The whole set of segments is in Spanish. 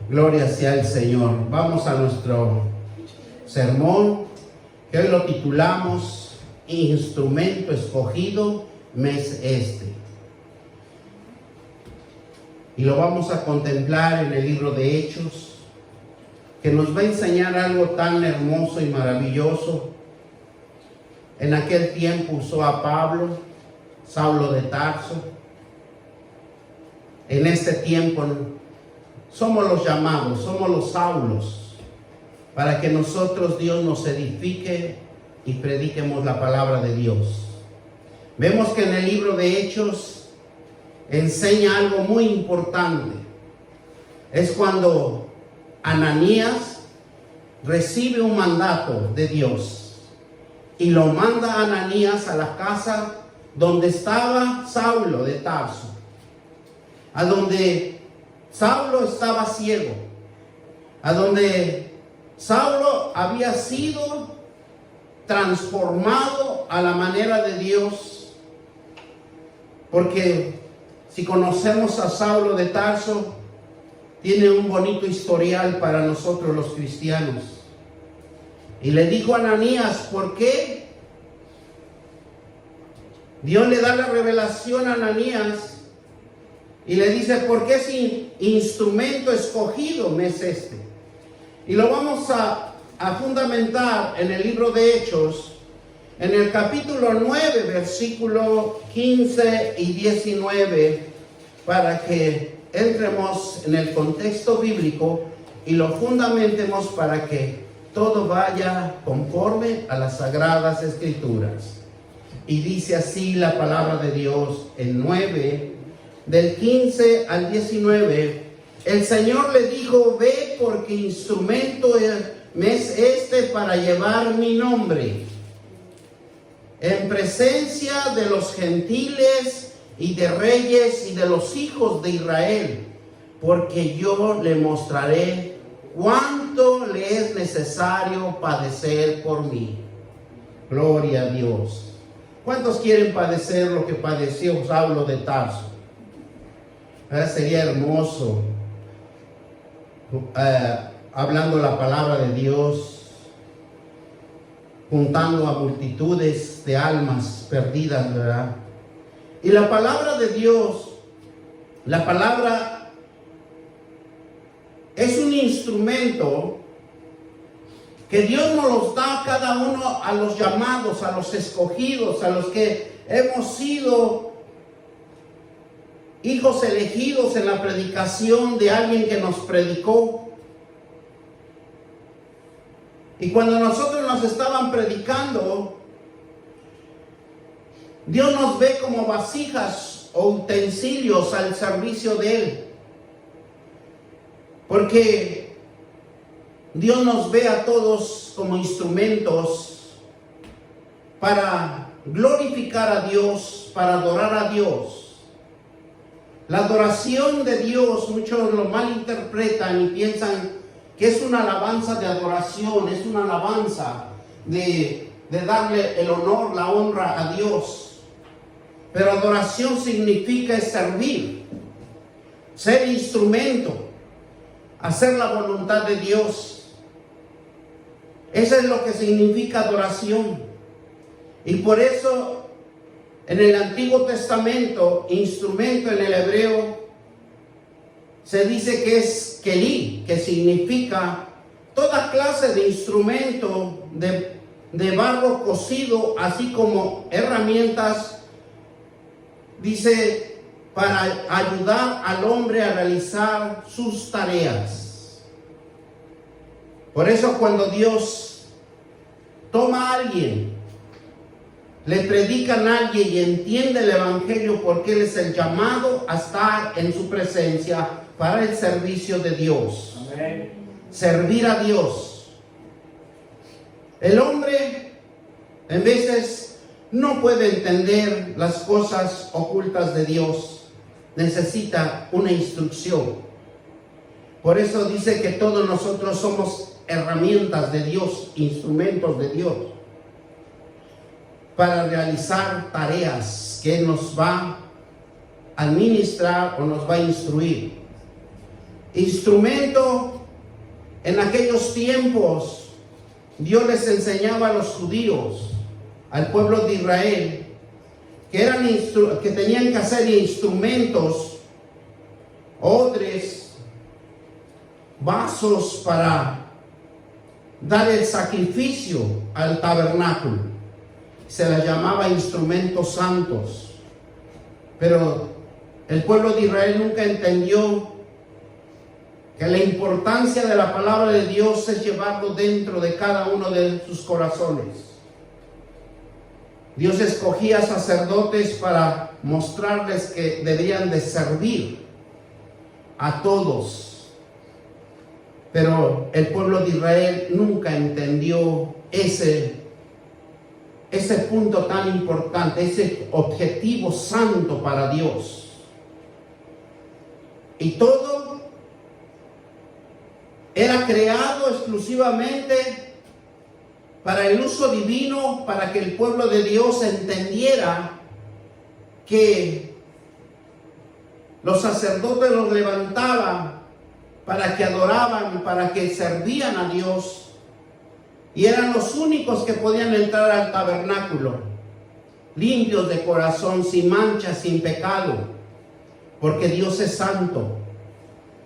Gloria sea el Señor. Vamos a nuestro sermón, que hoy lo titulamos Instrumento escogido, mes este. Y lo vamos a contemplar en el libro de Hechos, que nos va a enseñar algo tan hermoso y maravilloso. En aquel tiempo usó a Pablo, Saulo de Tarso. En este tiempo somos los llamados, somos los Saulos, para que nosotros, Dios nos edifique y prediquemos la palabra de Dios. Vemos que en el libro de Hechos enseña algo muy importante. Es cuando Ananías recibe un mandato de Dios y lo manda a Ananías a la casa donde estaba Saulo de Tarso, a donde Saulo estaba ciego, a donde Saulo había sido transformado a la manera de Dios, porque si conocemos a Saulo de Tarso, tiene un bonito historial para nosotros los cristianos. Y le dijo a Ananías, ¿por qué? Dios le da la revelación a Ananías y le dice, ¿por qué sin instrumento escogido me es este? Y lo vamos a fundamentar en el libro de Hechos, en el capítulo 9, versículo 15 y 19, para que entremos en el contexto bíblico y lo fundamentemos para que todo vaya conforme a las Sagradas Escrituras. Y dice así la palabra de Dios en 9, del 15 al 19. El Señor le dijo, ve porque instrumento me es este para llevar mi nombre en presencia de los gentiles y de reyes y de los hijos de Israel, porque yo le mostraré cuánto le es necesario padecer por mí. Gloria a Dios. ¿Cuántos quieren padecer lo que padeció Saulo de Tarso? Sería hermoso, hablando la palabra de Dios, juntando a multitudes de almas perdidas, ¿verdad? Y la palabra de Dios, la palabra es un instrumento que Dios nos los da a cada uno, a los llamados, a los escogidos, a los que hemos sido hijos elegidos en la predicación de alguien que nos predicó. Y cuando nosotros nos estaban predicando, Dios nos ve como vasijas o utensilios al servicio de Él. Porque Dios nos ve a todos como instrumentos para glorificar a Dios, para adorar a Dios. La adoración de Dios, muchos lo malinterpretan y piensan que es una alabanza de adoración, es una alabanza de darle el honor, la honra a Dios. Pero adoración significa servir, ser instrumento, hacer la voluntad de Dios. Eso es lo que significa adoración. Y por eso en el Antiguo Testamento, instrumento en el hebreo, se dice que es kelí, que significa toda clase de instrumento de barro cocido, así como herramientas, dice, para ayudar al hombre a realizar sus tareas. Por eso cuando Dios toma a alguien, le predican a alguien y entiende el evangelio, porque él es el llamado a estar en su presencia para el servicio de Dios. Amén. Servir a Dios. El hombre en veces no puede entender las cosas ocultas de Dios. Necesita una instrucción. Por eso dice que todos nosotros somos herramientas de Dios, instrumentos de Dios, para realizar tareas que Él nos va a administrar o nos va a instruir. instrumento en aquellos tiempos, Dios les enseñaba a los judíos, al pueblo de Israel, que tenían que hacer instrumentos, odres, vasos para dar el sacrificio al tabernáculo. Se les llamaba instrumentos santos. Pero el pueblo de Israel nunca entendió que la importancia de la palabra de Dios es llevarlo dentro de cada uno de sus corazones. Dios escogía sacerdotes para mostrarles que debían de servir a todos. Pero el pueblo de Israel nunca entendió ese punto tan importante, ese objetivo santo para Dios. Y todo era creado exclusivamente para el uso divino, para que el pueblo de Dios entendiera que los sacerdotes los levantaban para que adoraban, para que servían a Dios, y eran los únicos que podían entrar al tabernáculo, limpios de corazón, sin mancha, sin pecado, porque Dios es santo.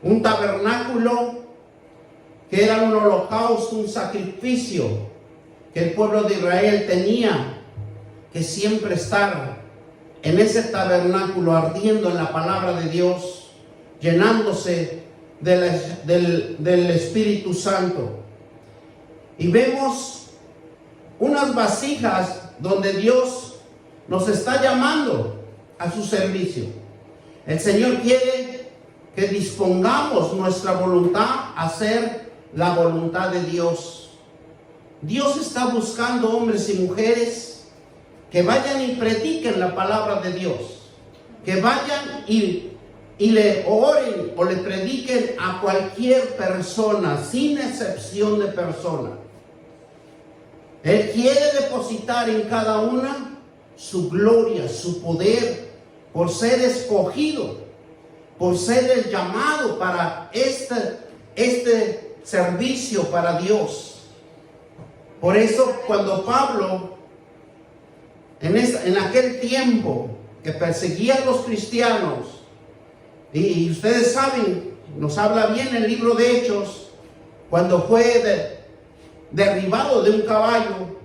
Un tabernáculo que era un holocausto, un sacrificio que el pueblo de Israel tenía que siempre estar en ese tabernáculo, ardiendo en la palabra de Dios, llenándose del Espíritu Santo. Y vemos unas vasijas donde Dios nos está llamando a su servicio. El Señor quiere que dispongamos nuestra voluntad a hacer la voluntad de Dios. Dios está buscando hombres y mujeres que vayan y prediquen la palabra de Dios, que vayan y le oren o le prediquen a cualquier persona, sin excepción de persona. Él quiere depositar en cada una su gloria, su poder, por ser escogido, por ser el llamado para este servicio para Dios. Por eso cuando Pablo, en aquel tiempo que perseguía a los cristianos, y ustedes saben, nos habla bien el libro de Hechos, cuando fue derribado de un caballo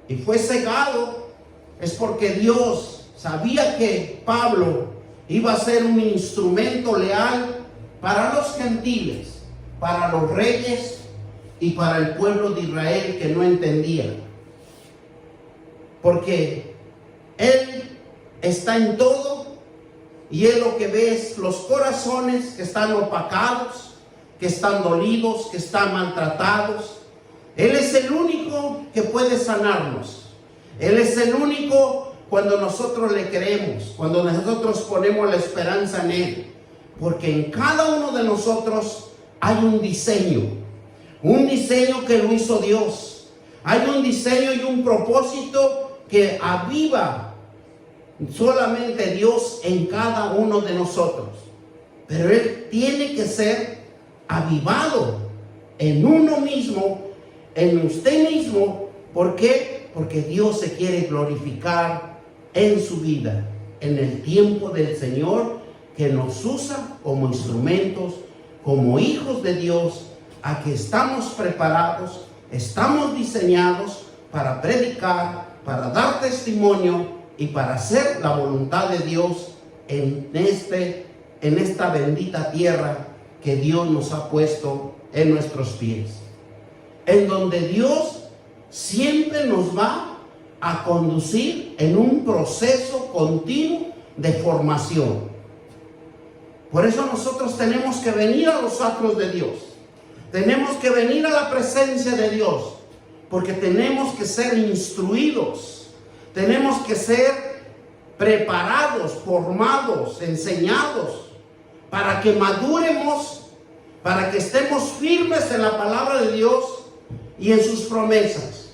y fue cegado, es porque Dios sabía que Pablo iba a ser un instrumento leal para los gentiles, para los reyes y para el pueblo de Israel que no entendía. Porque Él está en todo y Él lo que ve es los corazones que están opacados, que están dolidos, que están maltratados. Él es el único que puede sanarnos. Él es el único cuando nosotros le creemos, cuando nosotros ponemos la esperanza en Él. Porque en cada uno de nosotros hay un diseño que lo hizo Dios. Hay un diseño y un propósito que aviva solamente Dios en cada uno de nosotros. Pero Él tiene que ser avivado en uno mismo, en usted mismo. ¿Por qué? Porque Dios se quiere glorificar en su vida, en el tiempo del Señor, que nos usa como instrumentos, como hijos de Dios, a que estamos preparados, estamos diseñados para predicar, para dar testimonio y para hacer la voluntad de Dios en esta bendita tierra que Dios nos ha puesto en nuestros pies, en donde Dios siempre nos va a conducir en un proceso continuo de formación. Por eso nosotros tenemos que venir a los atrios de Dios, tenemos que venir a la presencia de Dios, porque tenemos que ser instruidos, tenemos que ser preparados, formados, enseñados, para que maduremos, para que estemos firmes en la palabra de Dios y en sus promesas,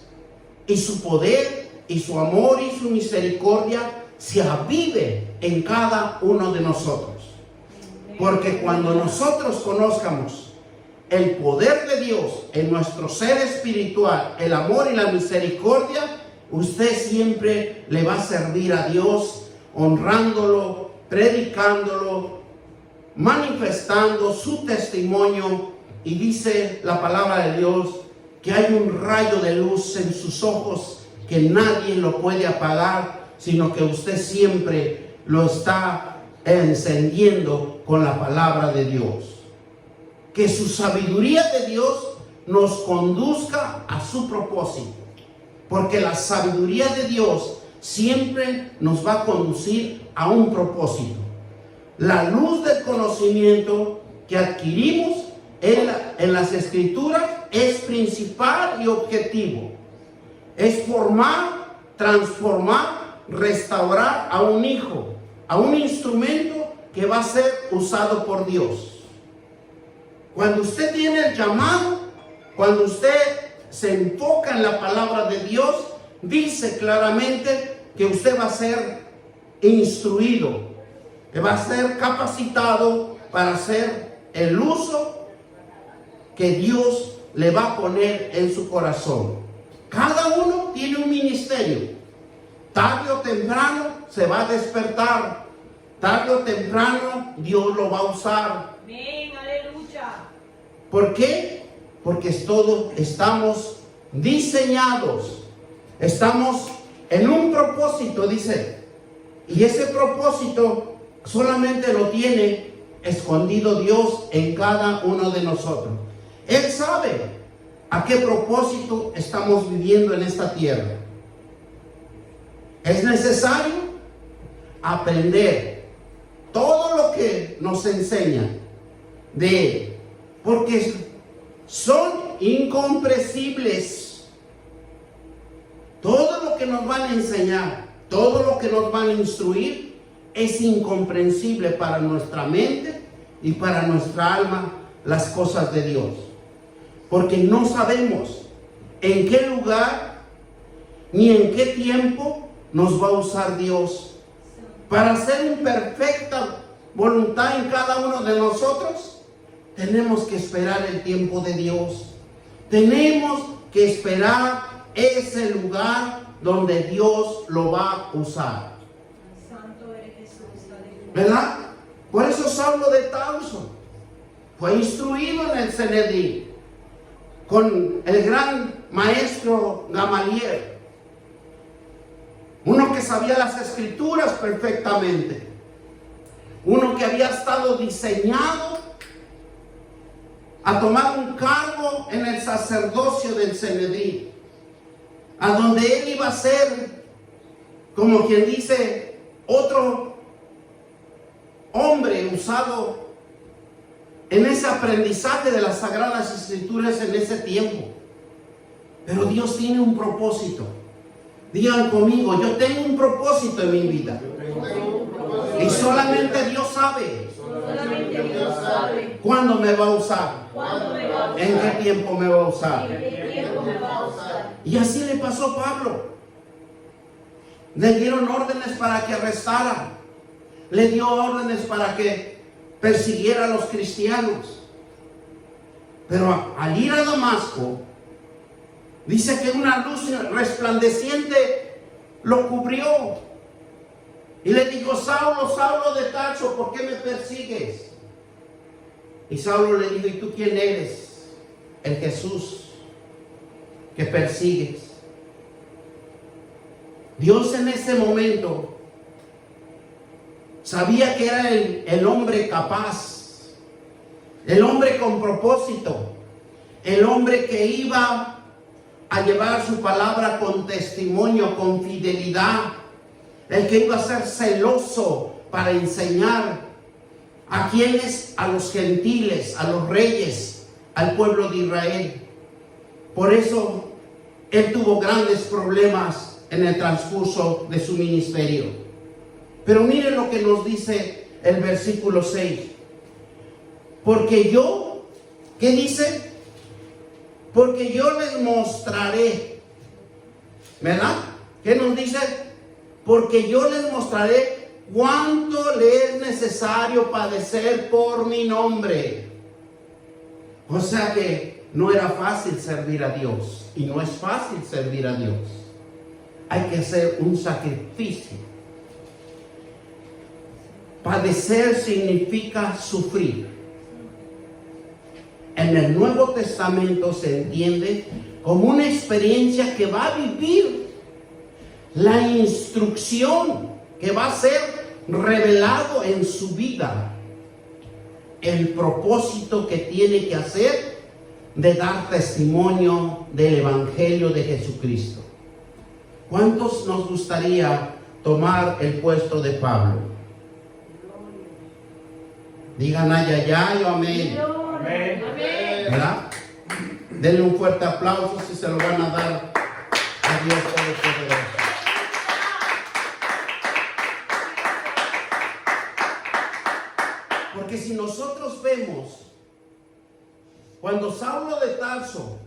y su poder y su amor y su misericordia se avive en cada uno de nosotros. Porque cuando nosotros conozcamos el poder de Dios en nuestro ser espiritual, el amor y la misericordia, usted siempre le va a servir a Dios, honrándolo, predicándolo, manifestando su testimonio. Y dice la palabra de Dios que hay un rayo de luz en sus ojos que nadie lo puede apagar, sino que usted siempre lo está encendiendo con la palabra de Dios. Que su sabiduría de Dios nos conduzca a su propósito, porque la sabiduría de Dios siempre nos va a conducir a un propósito. La luz del conocimiento que adquirimos en las Escrituras es principal y objetivo. Es formar, transformar, restaurar a un hijo, a un instrumento que va a ser usado por Dios. Cuando usted tiene el llamado, cuando usted se enfoca en la palabra de Dios, dice claramente que usted va a ser instruido, que va a ser capacitado para hacer el uso que Dios le va a poner en su corazón. Cada uno tiene un ministerio. Tarde o temprano se va a despertar. Tarde o temprano Dios lo va a usar. Amén, aleluya. ¿Por qué? Porque todos estamos diseñados. Estamos en un propósito, dice. Y ese propósito solamente lo tiene escondido Dios en cada uno de nosotros. Él sabe a qué propósito estamos viviendo en esta tierra. Es necesario aprender todo lo que nos enseña de Él, porque son incomprensibles. Todo lo que nos van a enseñar, todo lo que nos van a instruir, es incomprensible para nuestra mente y para nuestra alma las cosas de Dios. Porque no sabemos en qué lugar ni en qué tiempo nos va a usar Dios para hacer una perfecta voluntad en cada uno de nosotros. Tenemos que esperar el tiempo de Dios. Tenemos que esperar ese lugar donde Dios lo va a usar. Santo eres Jesús, aleluya. ¿Verdad? Por eso Saulo de Tarso fue instruido en el Sanedrín con el gran maestro Gamaliel, uno que sabía las Escrituras perfectamente, uno que había estado diseñado a tomar un cargo en el sacerdocio del Sanedrín, a donde él iba a ser, como quien dice, otro hombre usado en ese aprendizaje de las Sagradas Escrituras en ese tiempo. Pero Dios tiene un propósito. Digan conmigo, yo tengo un propósito en mi vida. Y solamente Dios sabe cuándo me va a usar, en qué tiempo me va a usar. Y así le pasó a Pablo. Le dieron órdenes para que arrestara. Le dio órdenes para que persiguiera a los cristianos. Pero al ir a Damasco, dice que una luz resplandeciente lo cubrió. Y le dijo: Saulo, Saulo de Tarso, ¿por qué me persigues? Y Saulo le dijo: ¿y tú quién eres? El Jesús que persigues. Dios en ese momento sabía que era el hombre capaz, el hombre con propósito, el hombre que iba a llevar su palabra con testimonio, con fidelidad, el que iba a ser celoso para enseñar a quienes, a los gentiles, a los reyes, al pueblo de Israel. Por eso él tuvo grandes problemas en el transcurso de su ministerio. Pero miren lo que nos dice el versículo 6. Porque yo, ¿qué dice? Porque yo les mostraré, ¿verdad? ¿Qué nos dice? Porque yo les mostraré ¿cuánto le es necesario padecer por mi nombre? O sea que no era fácil servir a Dios, y no es fácil servir a Dios. Hay que hacer un sacrificio. Padecer significa sufrir. En el Nuevo Testamento se entiende como una experiencia que va a vivir, la instrucción que va a ser revelado en su vida, el propósito que tiene que hacer de dar testimonio del Evangelio de Jesucristo. ¿Cuántos nos gustaría tomar el puesto de Pablo? Digan ay, ay, ay, o amén. Amén. ¿Verdad? Denle un fuerte aplauso si se lo van a dar a Dios Todopoderoso. Porque si nosotros vemos, cuando Saulo de Tarso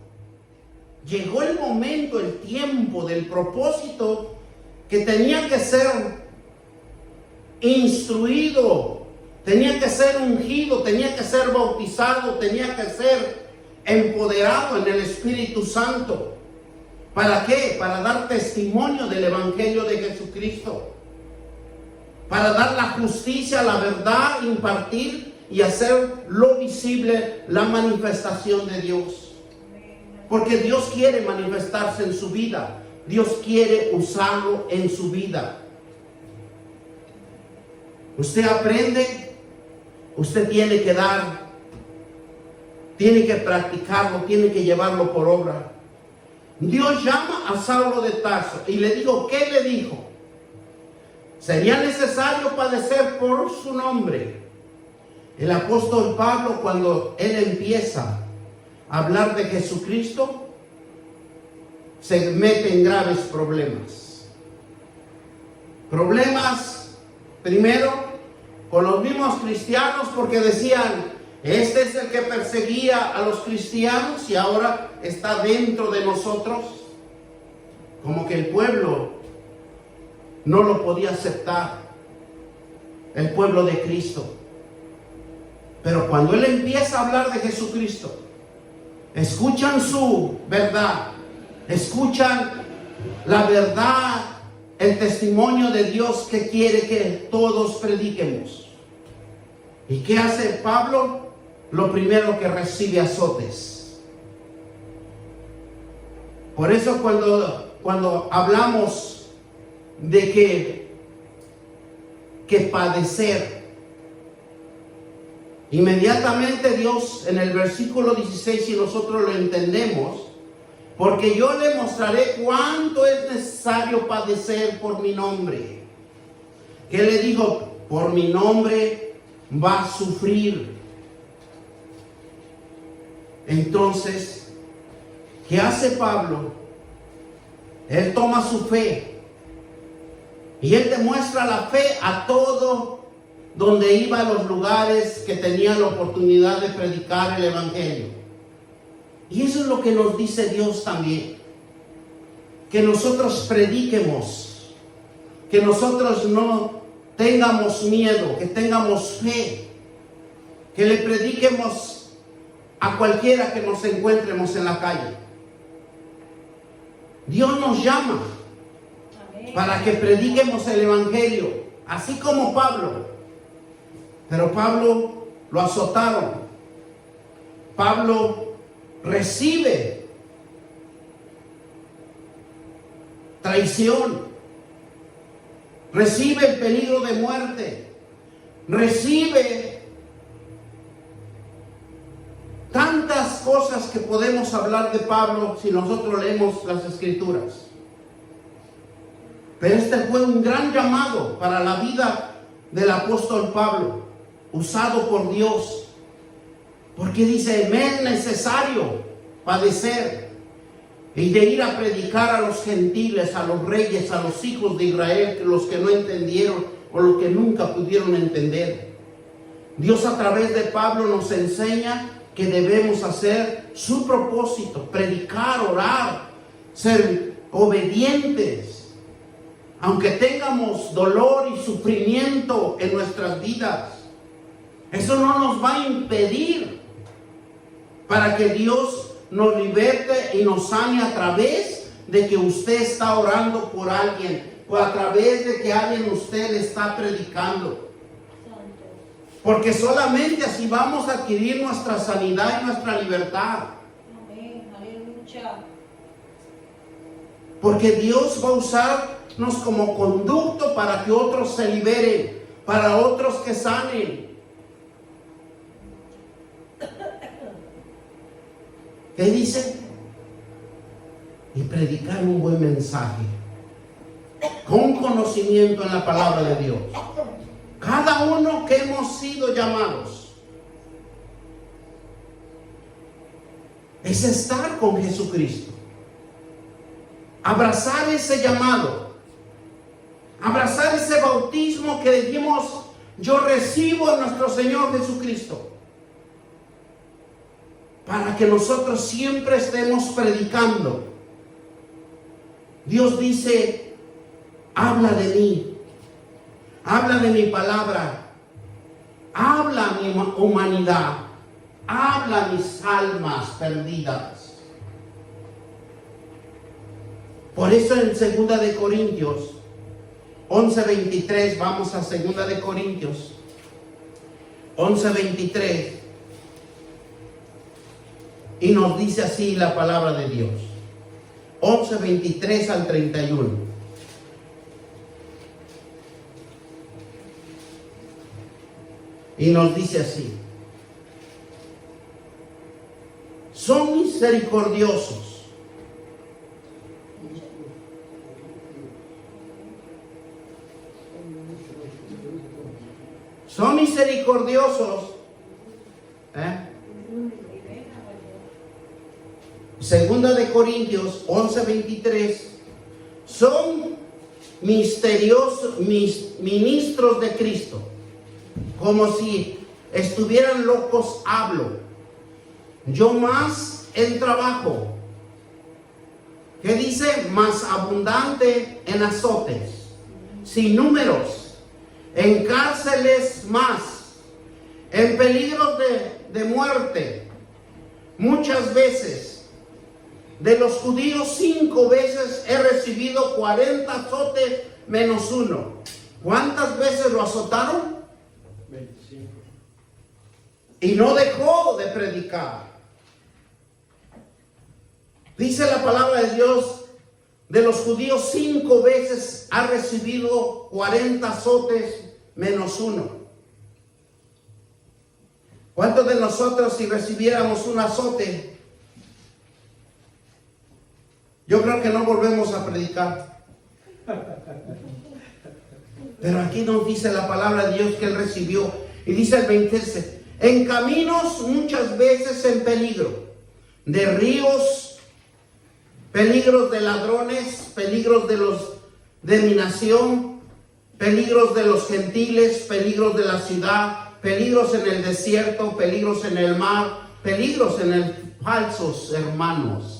llegó el momento, el tiempo del propósito que tenía que ser instruido, tenía que ser ungido, tenía que ser bautizado, tenía que ser empoderado en el Espíritu Santo. ¿Para qué? Para dar testimonio del Evangelio de Jesucristo. Para dar la justicia, la verdad, impartir y hacer lo visible la manifestación de Dios. Porque Dios quiere manifestarse en su vida. Dios quiere usarlo en su vida. Usted aprende, usted tiene que dar, tiene que practicarlo, tiene que llevarlo por obra. Dios llama a Saulo de Tarso y le dijo, ¿qué le dijo? Sería necesario padecer por su nombre. El apóstol Pablo, cuando él empieza a hablar de Jesucristo, se mete en graves problemas. Problemas, primero, con los mismos cristianos, porque decían, este es el que perseguía a los cristianos y ahora está dentro de nosotros. Como que el pueblo no lo podía aceptar, el pueblo de Cristo. Pero cuando él empieza a hablar de Jesucristo, escuchan su verdad, escuchan la verdad, el testimonio de Dios que quiere que todos prediquemos. ¿Y qué hace Pablo? Lo primero, que recibe azotes. Por eso cuando hablamos de que padecer, inmediatamente Dios en el versículo 16, si nosotros lo entendemos, porque yo le mostraré cuánto es necesario padecer por mi nombre. ¿Qué le digo? Por mi nombre va a sufrir. Entonces, ¿qué hace Pablo? Él toma su fe y él demuestra la fe a todo donde iba, a los lugares que tenía la oportunidad de predicar el Evangelio. Y eso es lo que nos dice Dios también, que nosotros prediquemos, que nosotros no tengamos miedo, que tengamos fe, que le prediquemos a cualquiera que nos encontremos en la calle. Dios nos llama para que prediquemos el Evangelio, así como Pablo. Pero Pablo lo azotaron. Pablo recibe traición, recibe el peligro de muerte, recibe tantas cosas que podemos hablar de Pablo si nosotros leemos las Escrituras. Pero este fue un gran llamado para la vida del apóstol Pablo, usado por Dios, porque dice, me es necesario padecer y de ir a predicar a los gentiles, a los reyes, a los hijos de Israel, los que no entendieron o los que nunca pudieron entender. Dios a través de Pablo nos enseña que debemos hacer su propósito, predicar, orar, ser obedientes aunque tengamos dolor y sufrimiento en nuestras vidas, eso no nos va a impedir para que Dios nos liberte y nos sane a través de que usted está orando por alguien, o a través de que alguien usted le está predicando. Porque solamente así vamos a adquirir nuestra sanidad y nuestra libertad. Amén. Aleluya. Porque Dios va a usarnos como conducto para que otros se liberen, para otros que sanen. ¿Qué dice? Y predicar un buen mensaje, con conocimiento en la palabra de Dios. Cada uno que hemos sido llamados es estar con Jesucristo. Abrazar ese llamado, abrazar ese bautismo que dijimos, yo recibo a nuestro Señor Jesucristo, para que nosotros siempre estemos predicando. Dios dice, habla de mí, habla de mi palabra, habla a mi humanidad, habla a mis almas perdidas. Por eso en 2 de Corintios 11:23, vamos a 2 de Corintios 11:23, y nos dice así la palabra de Dios. 11:23 al 31. Y nos dice así: son misericordiosos. Son misericordiosos. Segunda de Corintios 11:23. Son misteriosos, ministros de Cristo. Como si estuvieran locos hablo. Yo más en trabajo. ¿Qué dice? Más abundante en azotes, sin números, en cárceles más, en peligros de muerte. Muchas veces, de los judíos 5 veces he recibido 40 azotes menos 1. ¿Cuántas veces lo azotaron? 25. Y no dejó de predicar. Dice la palabra de Dios, de los judíos 5 veces ha recibido 40 azotes menos 1. ¿Cuántos de nosotros, si recibiéramos un azote, yo creo que no volvemos a predicar? Pero aquí nos dice la palabra de Dios que él recibió. Y dice el 26, en caminos muchas veces en peligro, de ríos, peligros de ladrones, peligros de mi nación, peligros de los gentiles, peligros de la ciudad, peligros en el desierto, peligros en el mar, peligros en el falsos hermanos.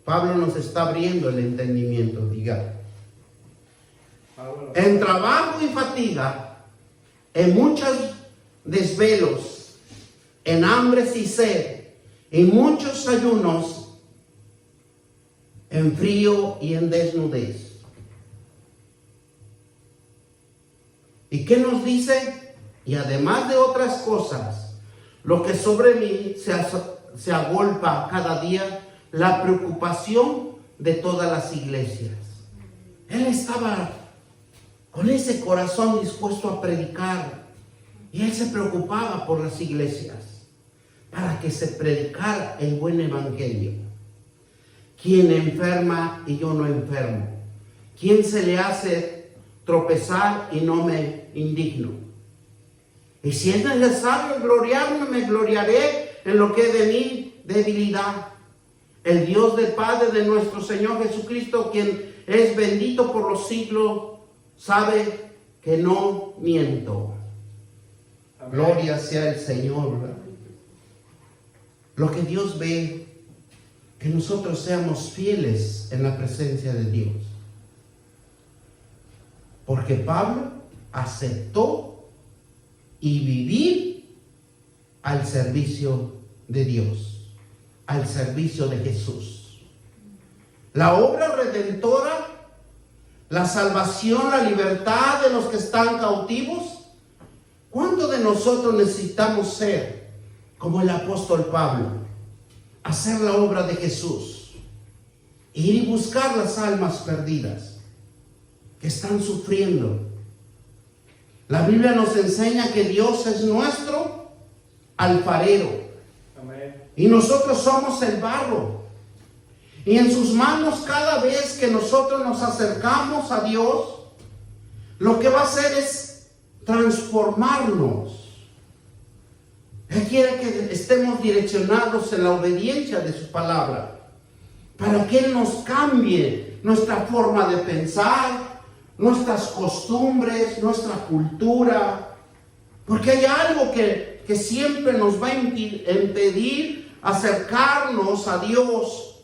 Pablo nos está abriendo el entendimiento, diga. En trabajo y fatiga, en muchos desvelos, en hambres y sed, en muchos ayunos, en frío y en desnudez. ¿Y qué nos dice? Y además de otras cosas, lo que sobre mí se agolpa cada día, la preocupación de todas las iglesias. Él estaba con ese corazón dispuesto a predicar, y él se preocupaba por las iglesias para que se predicara el buen evangelio. ¿Quién enferma y yo no enfermo? ¿Quién se le hace tropezar y no me indigno? Y si es necesario gloriarme, me gloriaré en lo que es de mi debilidad. El Dios del Padre de nuestro Señor Jesucristo, quien es bendito por los siglos, sabe que no miento. Amén. Gloria sea el Señor. Lo que Dios ve, que nosotros seamos fieles en la presencia de Dios. Porque Pablo aceptó y vivir al servicio de Dios, al servicio de Jesús. La obra redentora, la salvación, la libertad de los que están cautivos. ¿Cuánto de nosotros necesitamos ser como el apóstol Pablo? Hacer la obra de Jesús, ir y buscar las almas perdidas que están sufriendo. La Biblia nos enseña que Dios es nuestro alfarero. Amén. Y nosotros somos el barro. Y en sus manos, cada vez que nosotros nos acercamos a Dios, lo que va a hacer es transformarnos. Él quiere que estemos direccionados en la obediencia de su palabra, para que Él nos cambie nuestra forma de pensar, nuestras costumbres, nuestra cultura, porque hay algo que siempre nos va a impedir acercarnos a Dios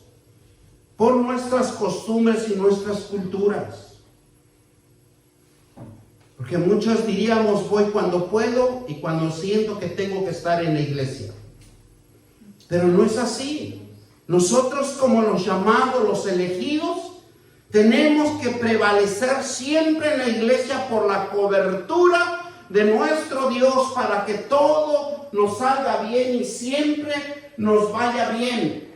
por nuestras costumbres y nuestras culturas. Porque muchos diríamos, voy cuando puedo y cuando siento que tengo que estar en la iglesia. Pero no es así. Nosotros, como los llamados, los elegidos, tenemos que prevalecer siempre en la iglesia por la cobertura de nuestro Dios, para que todo nos salga bien y siempre nos vaya bien.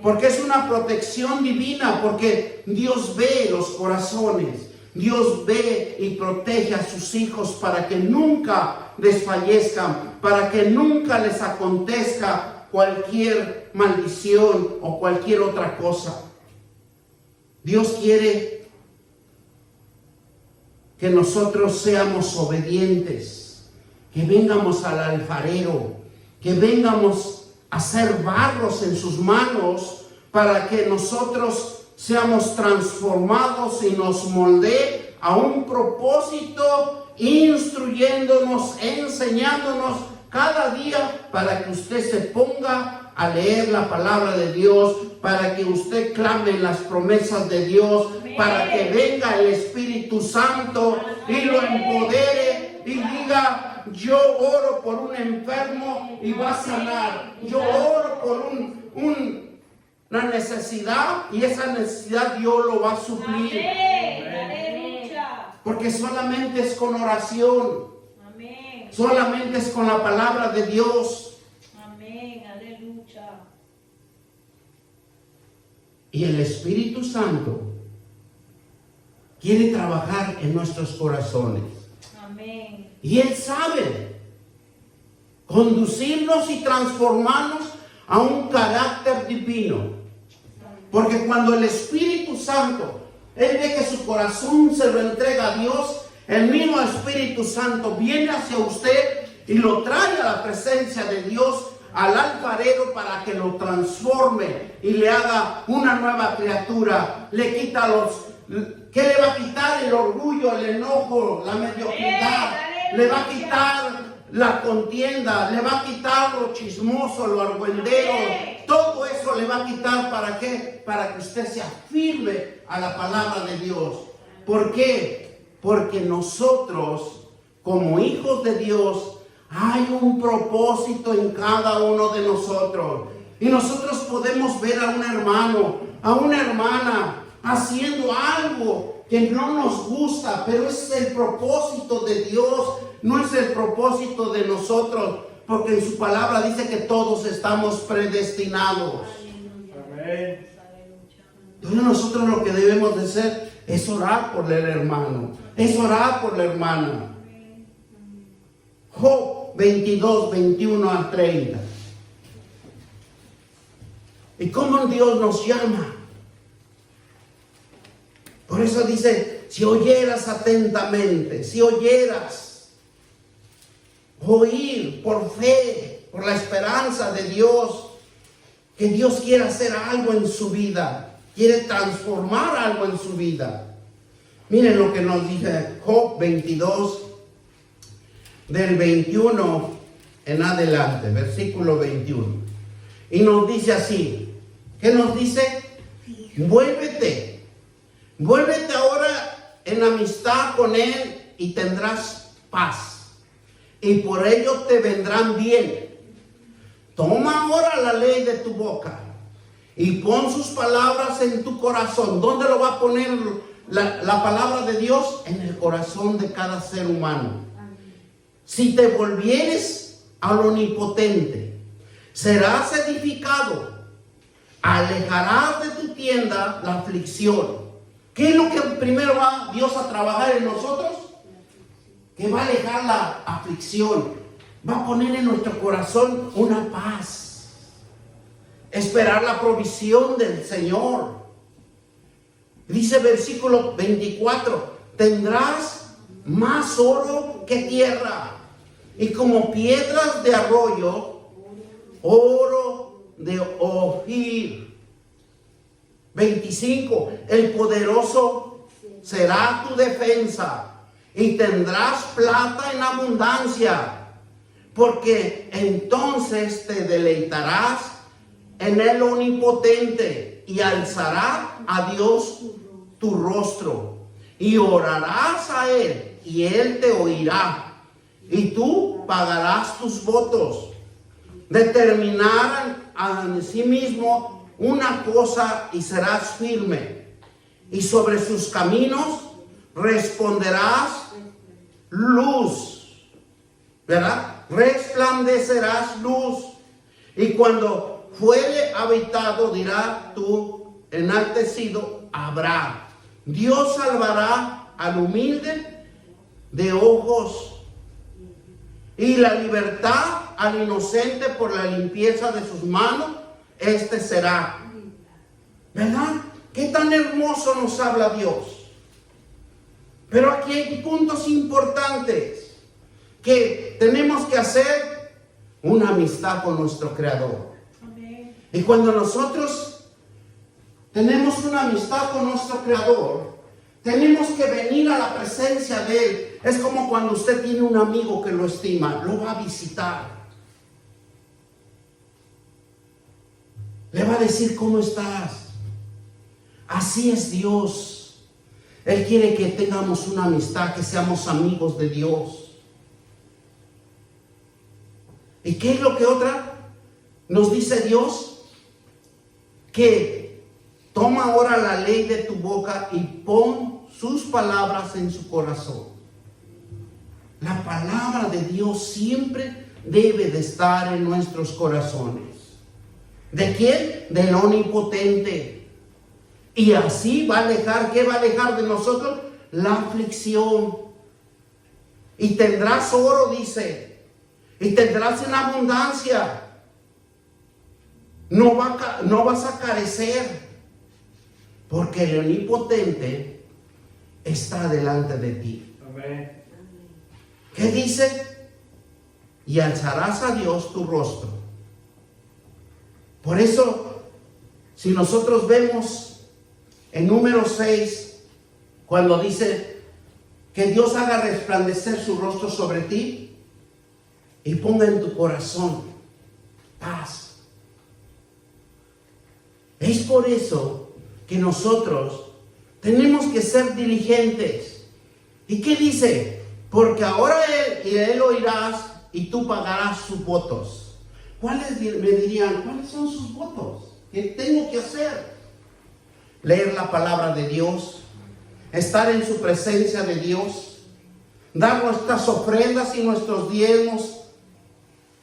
Porque es una protección divina, porque Dios ve los corazones. Dios ve y protege a sus hijos para que nunca desfallezcan, para que nunca les acontezca cualquier maldición o cualquier otra cosa. Dios quiere que nosotros seamos obedientes, que vengamos al alfarero, que vengamos a ser barros en sus manos, para que nosotros seamos transformados y nos moldee a un propósito, instruyéndonos, enseñándonos cada día, para que usted se ponga a leer la palabra de Dios, para que usted clame las promesas de Dios, para que venga el Espíritu Santo y lo empodere y diga: yo oro por un enfermo y va a sanar, yo oro por una necesidad y esa necesidad Dios lo va a suplir. Porque solamente es con oración, solamente es con la palabra de Dios. Y el Espíritu Santo quiere trabajar en nuestros corazones. Amén. Y Él sabe conducirnos y transformarnos a un carácter divino. Porque cuando el Espíritu Santo, Él ve que su corazón se lo entrega a Dios, el mismo Espíritu Santo viene hacia usted y lo trae a la presencia de Dios, al alfarero, para que lo transforme y le haga una nueva criatura. Le quita ¿qué le va a quitar? El orgullo, el enojo, la mediocridad. Le va a quitar la contienda, le va a quitar lo chismoso, lo argüendero. Todo eso le va a quitar. ¿Para qué? Para que usted se afirme a la palabra de Dios. ¿Por qué? Porque nosotros, como hijos de Dios, hay un propósito en cada uno de nosotros. Y nosotros podemos ver a un hermano, a una hermana haciendo algo que no nos gusta, pero es el propósito de Dios, no es el propósito de nosotros, porque en su palabra dice que todos estamos predestinados. Amén. Entonces nosotros lo que debemos de hacer es orar por el hermano, es orar por la hermana. Job 22, 21 al 30. ¿Y cómo Dios nos llama? Por eso dice: si oyeras atentamente, si oyeras, oír por fe, por la esperanza de Dios, que Dios quiere hacer algo en su vida, quiere transformar algo en su vida. Miren lo que nos dice Job 22, del 21 en adelante, versículo 21. Y nos dice así. ¿Qué nos dice? Vuélvete. Vuélvete ahora en amistad con Él y tendrás paz. Y por ello te vendrán bien. Toma ahora la ley de tu boca y pon sus palabras en tu corazón. ¿Dónde lo va a poner la palabra de Dios? En el corazón de cada ser humano. Si te volvieres al Omnipotente, serás edificado. Alejarás de tu tienda la aflicción. ¿Qué es lo que primero va Dios a trabajar en nosotros? Que va a alejar la aflicción. Va a poner en nuestro corazón una paz. Esperar la provisión del Señor. Dice versículo 24. Tendrás más oro que tierra. Y como piedras de arroyo, oro de Ofir. 25. El poderoso será tu defensa. Y tendrás plata en abundancia. Porque entonces te deleitarás en el Omnipotente y alzará a Dios tu rostro y orarás a Él y Él te oirá y tú pagarás tus votos. Determinarán a sí mismo una cosa y serás firme y sobre sus caminos responderás luz, ¿verdad? Resplandecerás luz, y cuando fuere habitado dirá tú enaltecido habrá. Dios salvará al humilde de ojos y la libertad al inocente por la limpieza de sus manos. Este será, ¿verdad? Qué tan hermoso nos habla Dios. Pero aquí hay puntos importantes. Que tenemos que hacer una amistad con nuestro Creador. Amén. Y cuando nosotros tenemos una amistad con nuestro Creador, tenemos que venir a la presencia de Él. Es como cuando usted tiene un amigo que lo estima, lo va a visitar. Le va a decir cómo estás. Así es Dios. Él quiere que tengamos una amistad, que seamos amigos de Dios. ¿Y qué es lo que otra nos dice Dios? Que toma ahora la ley de tu boca y pon sus palabras en su corazón. La palabra de Dios siempre debe de estar en nuestros corazones. ¿De quién? Del Omnipotente. Y así va a alejar, ¿qué va a alejar de nosotros? La aflicción. Y tendrás oro, dice. Y tendrás en abundancia. No vas a carecer. Porque el Omnipotente está delante de ti. Amén. ¿Qué dice? Y alzarás a Dios tu rostro. Por eso, si nosotros vemos en número 6, cuando dice que Dios haga resplandecer su rostro sobre ti, y ponga en tu corazón paz. Es por eso que nosotros tenemos que ser diligentes. ¿Y qué dice? Porque ahora él oirás y tú pagarás sus votos. ¿Cuáles me dirían? ¿Cuáles son sus votos? ¿Qué tengo que hacer? Leer la palabra de Dios, estar en su presencia de Dios, dar nuestras ofrendas y nuestros diezmos.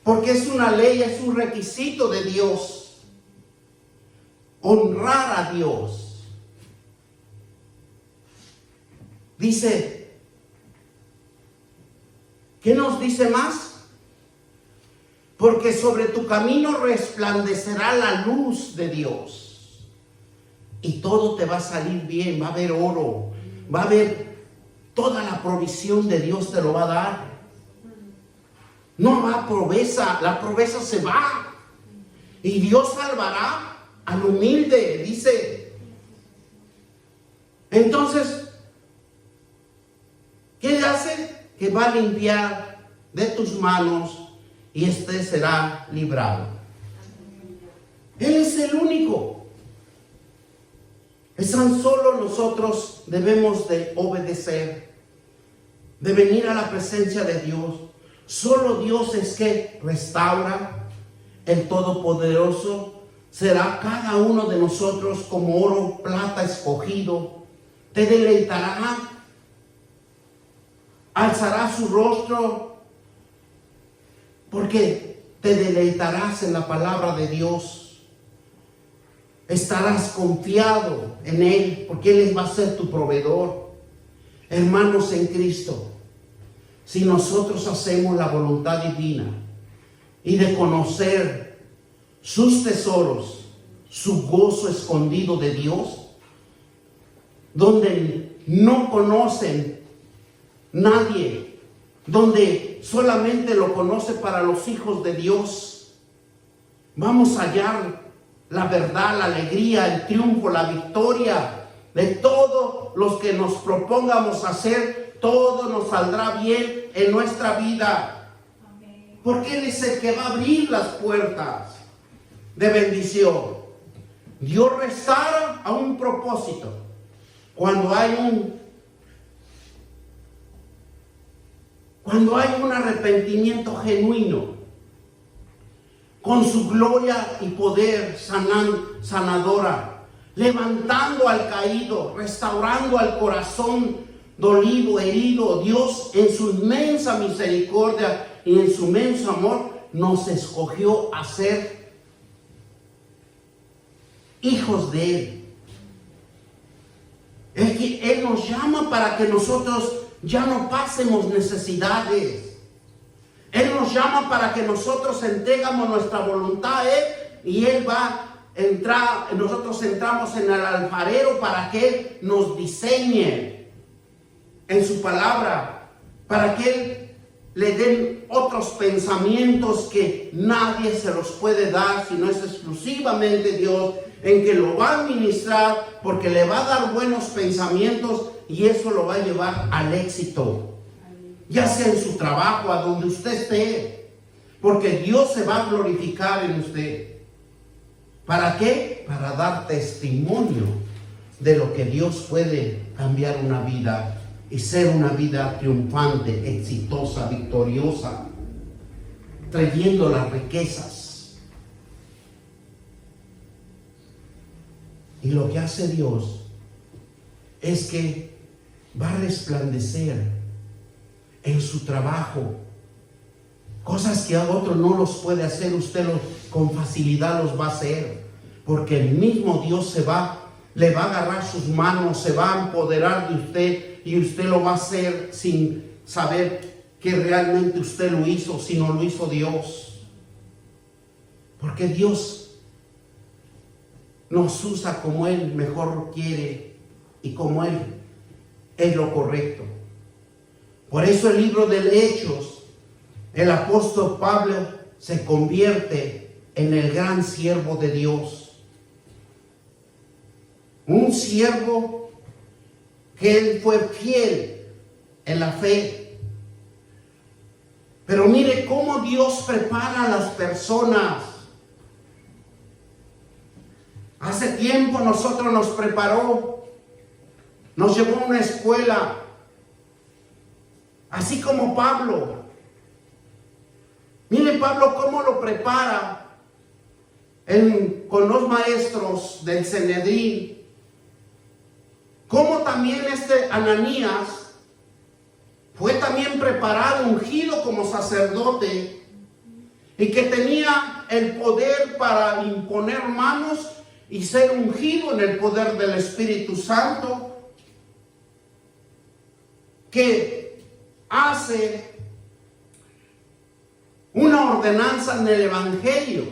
Porque es una ley, es un requisito de Dios. Honrar a Dios. Dice, ¿qué nos dice más? Porque sobre tu camino resplandecerá la luz de Dios. Y todo te va a salir bien, va a haber oro, va a haber toda la provisión de Dios te lo va a dar. No va pobreza, la pobreza se va. Y Dios salvará al humilde, dice. Entonces, ¿qué hace? Que va a limpiar de tus manos y este será librado. Él es el único. Es tan solo nosotros debemos de obedecer, de venir a la presencia de Dios. Solo Dios es que restaura. El Todopoderoso será cada uno de nosotros como oro, plata escogido. Te deleitará, alzará su rostro, porque te deleitarás en la palabra de Dios. Estarás confiado en Él, porque Él va a ser tu proveedor. Hermanos en Cristo, si nosotros hacemos la voluntad divina y de conocer sus tesoros, su gozo escondido de Dios, donde no conocen nadie, donde solamente lo conoce para los hijos de Dios, vamos a hallar la verdad, la alegría, el triunfo, la victoria de todos los que nos propongamos hacer. Todo nos saldrá bien en nuestra vida. Porque Él es el que va a abrir las puertas de bendición. Dios restaura a un propósito. Cuando hay un arrepentimiento genuino, con su gloria y poder sanadora, levantando al caído, restaurando al corazón dolido, herido. Dios en su inmensa misericordia y en su inmenso amor nos escogió a ser hijos de Él. Él nos llama para que nosotros ya no pasemos necesidades. Él nos llama para que nosotros entregamos nuestra voluntad a Él y Él va a entrar. Nosotros entramos en el alfarero para que Él nos diseñe en su palabra, para que Él le den otros pensamientos que nadie se los puede dar, sino es exclusivamente Dios en que lo va a administrar, porque le va a dar buenos pensamientos y eso lo va a llevar al éxito, ya sea en su trabajo, a donde usted esté, porque Dios se va a glorificar en usted. ¿Para qué? Para dar testimonio de lo que Dios puede cambiar una vida y ser una vida triunfante, exitosa, victoriosa, trayendo las riquezas. Y lo que hace Dios es que va a resplandecer en su trabajo. Cosas que a otro no los puede hacer, usted con facilidad los va a hacer. Porque el mismo Dios le va a agarrar sus manos, se va a empoderar de usted y usted lo va a hacer sin saber que realmente usted lo hizo, sino lo hizo Dios. Porque Dios nos usa como Él mejor quiere y como Él es lo correcto. Por eso el libro de Hechos, el apóstol Pablo se convierte en el gran siervo de Dios. Un siervo que él fue fiel en la fe. Pero mire cómo Dios prepara a las personas. Hace tiempo nosotros nos preparó, nos llevó a una escuela, así como Pablo. Mire Pablo cómo lo prepara con los maestros del Sanedrín. Como también Ananías fue también preparado, ungido como sacerdote, y que tenía el poder para imponer manos y ser ungido en el poder del Espíritu Santo, que hace una ordenanza en el Evangelio.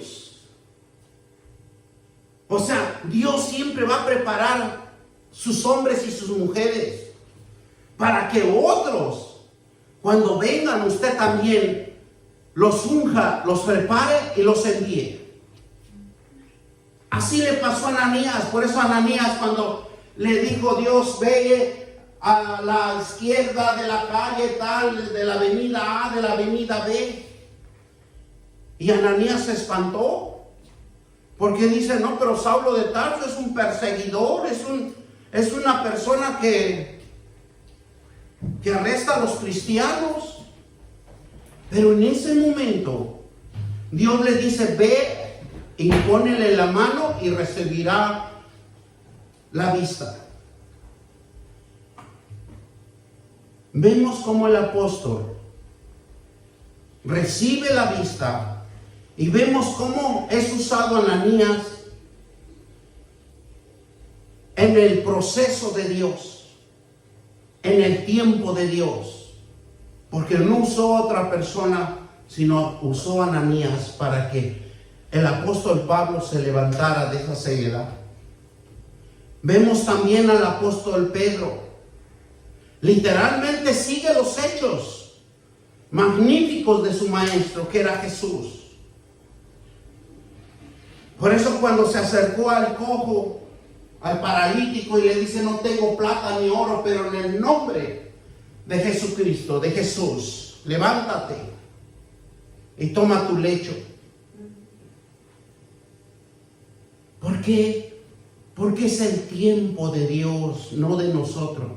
O sea, Dios siempre va a preparar sus hombres y sus mujeres para que otros, cuando vengan, usted también los unja, los prepare y los envíe. Así le pasó a Ananías. Por eso Ananías, cuando le dijo Dios, ve a la izquierda de la calle tal, de la avenida A, de la avenida B, y Ananías se espantó. Porque dice, no, pero Saulo de Tarso es un perseguidor, es una persona que arresta a los cristianos. Pero en ese momento, Dios le dice, ve, impónele la mano y recibirá la vista. Vemos cómo el apóstol recibe la vista y vemos cómo es usado Ananías en el proceso de Dios, en el tiempo de Dios, porque no usó a otra persona, sino usó a Ananías para que el apóstol Pablo se levantara de esa ceguera. Vemos también al apóstol Pedro, literalmente sigue los hechos magníficos de su maestro, que era Jesús. Por eso cuando se acercó al cojo, al paralítico, y le dice, no tengo plata ni oro, pero en el nombre de Jesucristo, de Jesús, levántate y toma tu lecho. ¿Por qué? Porque es el tiempo de Dios, no de nosotros.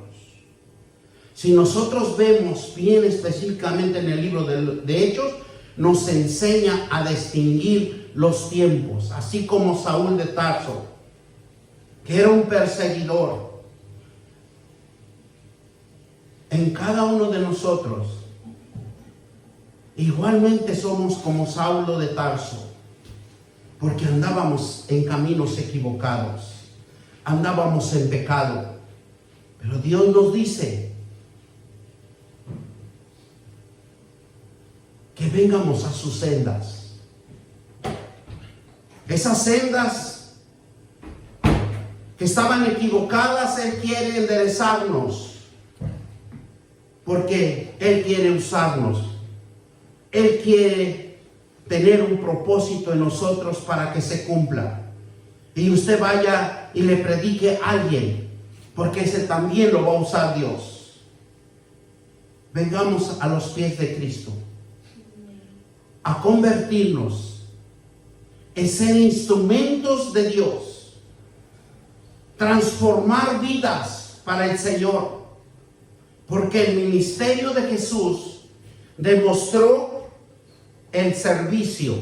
Si nosotros vemos bien específicamente en el libro de Hechos, nos enseña a distinguir los tiempos, así como Saúl de Tarso, que era un perseguidor. En cada uno de nosotros, igualmente somos como Saulo de Tarso, porque andábamos en caminos equivocados, andábamos en pecado. Pero Dios nos dice que vengamos a sus sendas. Esas sendas que estaban equivocadas, Él quiere enderezarnos, porque Él quiere usarnos. Él quiere tener un propósito en nosotros para que se cumpla. Y usted vaya y le predique a alguien, porque ese también lo va a usar Dios. Vengamos a los pies de Cristo, a convertirnos en ser instrumentos de Dios, transformar vidas para el Señor, porque el ministerio de Jesús demostró el servicio.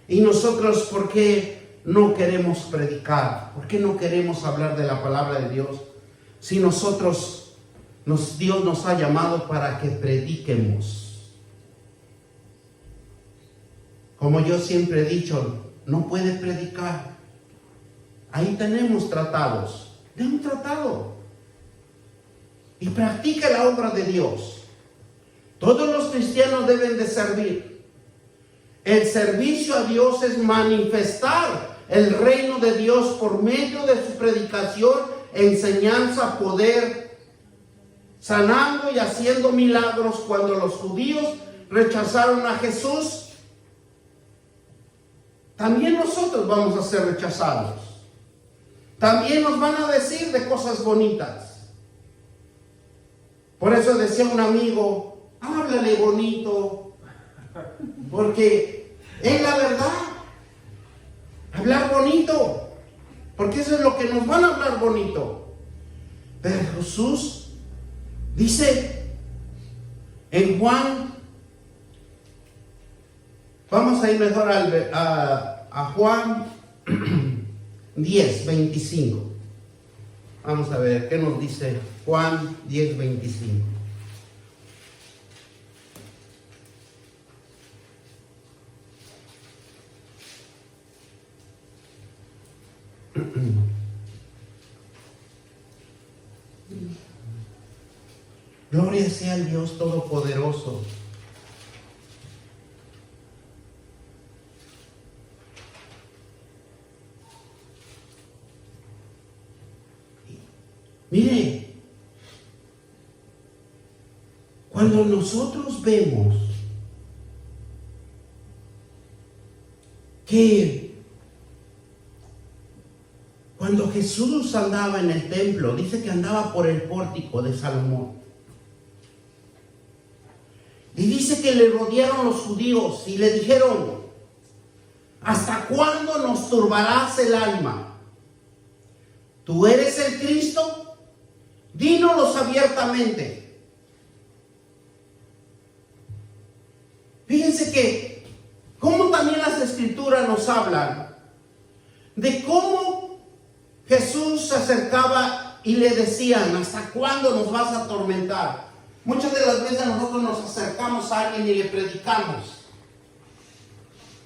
Y nosotros, ¿por qué no queremos predicar? ¿Por qué no queremos hablar de la palabra de Dios? Si nosotros, Dios nos ha llamado para que prediquemos. Como yo siempre he dicho, no puede predicar. Ahí tenemos tratados. De un tratado. Y practique la obra de Dios. Todos los cristianos deben de servir. El servicio a Dios es manifestar el reino de Dios por medio de su predicación, enseñanza, poder, sanando y haciendo milagros. Cuando los judíos rechazaron a Jesús, también nosotros vamos a ser rechazados. También nos van a decir de cosas bonitas. Por eso decía un amigo, háblale bonito, porque es la verdad. Hablar bonito, porque eso es lo que nos van a hablar bonito. Pero Jesús dice en Juan, vamos a ir mejor a Juan 10, 25. Vamos a ver qué nos dice Juan 10, 25. Gloria sea al Dios Todopoderoso. Mire, cuando nosotros vemos que cuando Jesús andaba en el templo, dice que andaba por el pórtico de Salomón. Y dice que le rodearon los judíos y le dijeron, ¿Hasta cuándo nos turbarás el alma? ¿Tú eres el Cristo? Dínoslos abiertamente. Fíjense que como también las Escrituras nos hablan de cómo Jesús se acercaba y le decían: ¿hasta cuándo nos vas a atormentar? Muchas de las veces nosotros nos acercamos a alguien y le predicamos.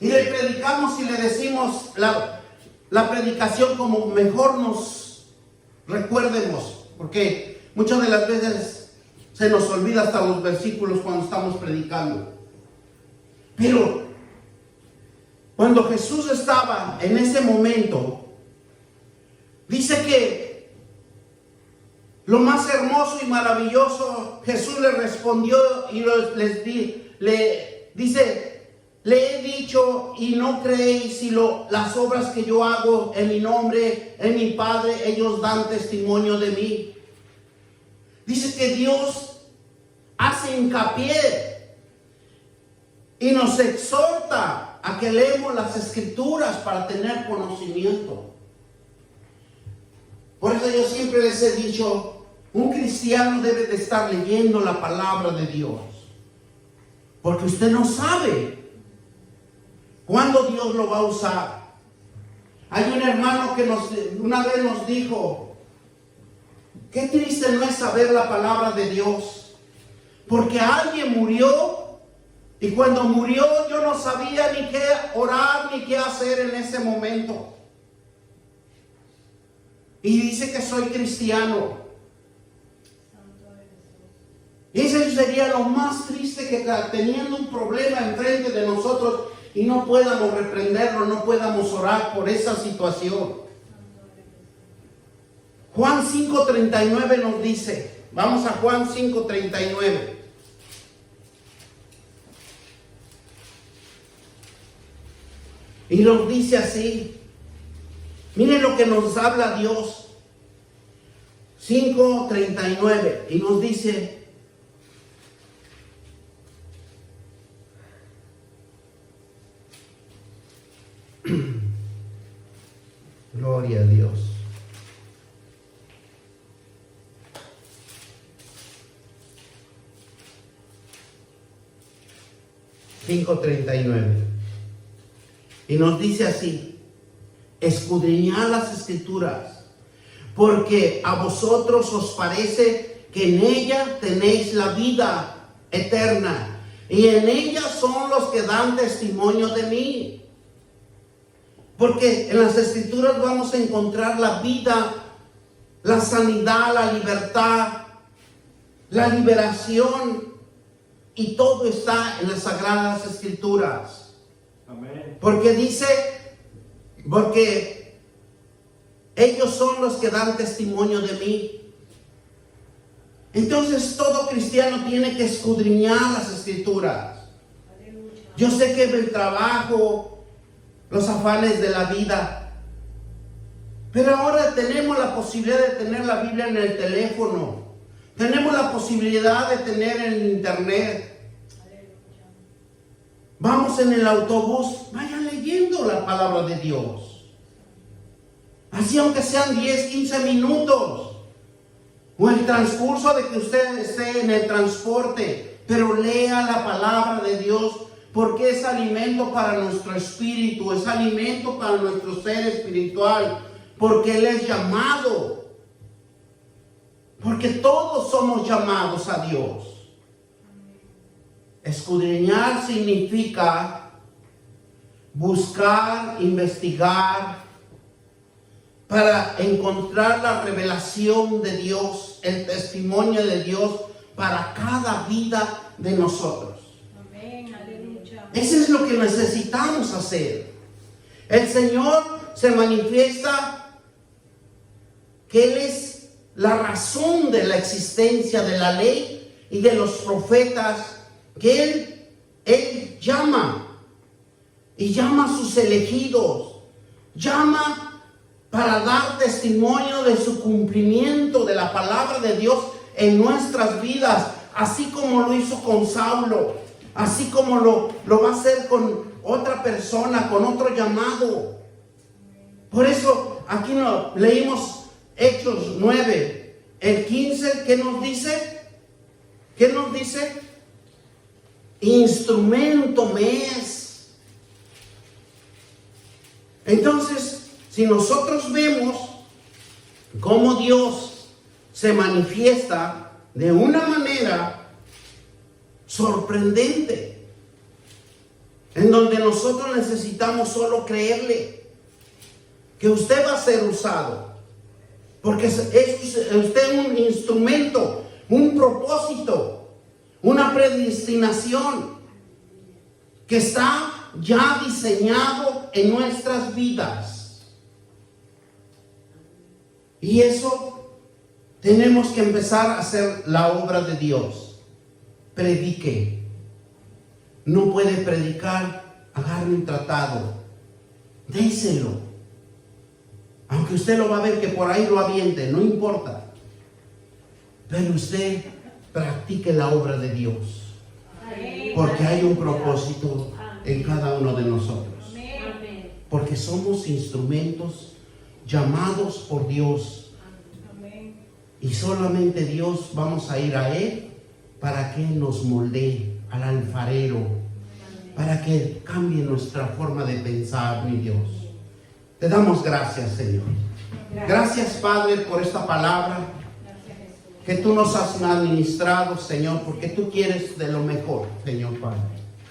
Y le predicamos y le decimos la predicación como mejor nos recuerdemos. Porque muchas de las veces se nos olvida hasta los versículos cuando estamos predicando. Pero cuando Jesús estaba en ese momento, dice que lo más hermoso y maravilloso, Jesús le respondió y le dice: le he dicho y no creéis, si las obras que yo hago en mi nombre, en mi Padre, ellos dan testimonio de mí. Dice que Dios hace hincapié y nos exhorta a que leemos las Escrituras para tener conocimiento. Por eso yo siempre les he dicho, un cristiano debe de estar leyendo la palabra de Dios, porque usted no sabe cuándo Dios lo va a usar. Hay un hermano que una vez nos dijo: qué triste no es saber la palabra de Dios, porque alguien murió y cuando murió yo no sabía ni qué orar ni qué hacer en ese momento. Y dice que soy cristiano. Y eso sería lo más triste, que teniendo un problema enfrente de nosotros y no podamos reprenderlo, no podamos orar por esa situación. Juan 5:39 nos dice, vamos a Juan 5:39. Y nos dice así. Miren lo que nos habla Dios. 5:39. Y nos dice: gloria a Dios. Y nos dice así: escudriñad las Escrituras, porque a vosotros os parece que en ella tenéis la vida eterna, y en ella son los que dan testimonio de mí. Porque en las Escrituras vamos a encontrar la vida, la sanidad, la libertad, la liberación, y todo está en las Sagradas Escrituras. Amén. Porque dice, porque ellos son los que dan testimonio de mí. Entonces todo cristiano tiene que escudriñar las Escrituras. Yo sé que el trabajo, los afanes de la vida, pero ahora tenemos la posibilidad de tener la Biblia en el teléfono. Tenemos la posibilidad de tener en internet. Vamos en el autobús, vaya leyendo la palabra de Dios. Así aunque sean 10, 15 minutos. O el transcurso de que usted esté en el transporte. Pero lea la palabra de Dios, porque es alimento para nuestro espíritu, es alimento para nuestro ser espiritual. Porque Él es llamado. Porque todos somos llamados a Dios. Escudriñar significa buscar, investigar, para encontrar la revelación de Dios, el testimonio de Dios para cada vida de nosotros. Amén, aleluya. Eso es lo que necesitamos hacer. El Señor se manifiesta que Él es la razón de la existencia de la ley y de los profetas, que Él llama, y llama a sus elegidos, llama para dar testimonio de su cumplimiento de la palabra de Dios en nuestras vidas, así como lo hizo con Saulo, así como lo va a hacer con otra persona, con otro llamado. Por eso aquí leímos Hechos 9, el 15, ¿qué nos dice? ¿Qué nos dice? Instrumento me es. Entonces, si nosotros vemos cómo Dios se manifiesta de una manera sorprendente, en donde nosotros necesitamos solo creerle que usted va a ser usado, porque es usted un instrumento, un propósito, una predestinación que está ya diseñado en nuestras vidas. Y eso tenemos que empezar a hacer la obra de Dios. Predique. No puede predicar, agarre un tratado, déselo. Aunque usted lo va a ver que por ahí lo aviente, no importa. Pero usted practique la obra de Dios. Porque hay un propósito en cada uno de nosotros. Porque somos instrumentos llamados por Dios. Y solamente Dios, vamos a ir a Él para que nos moldee, al alfarero, para que cambie nuestra forma de pensar, mi Dios. Te damos gracias, Señor. Gracias, Padre, por esta palabra que tú nos has administrado, Señor, porque tú quieres de lo mejor, Señor Padre.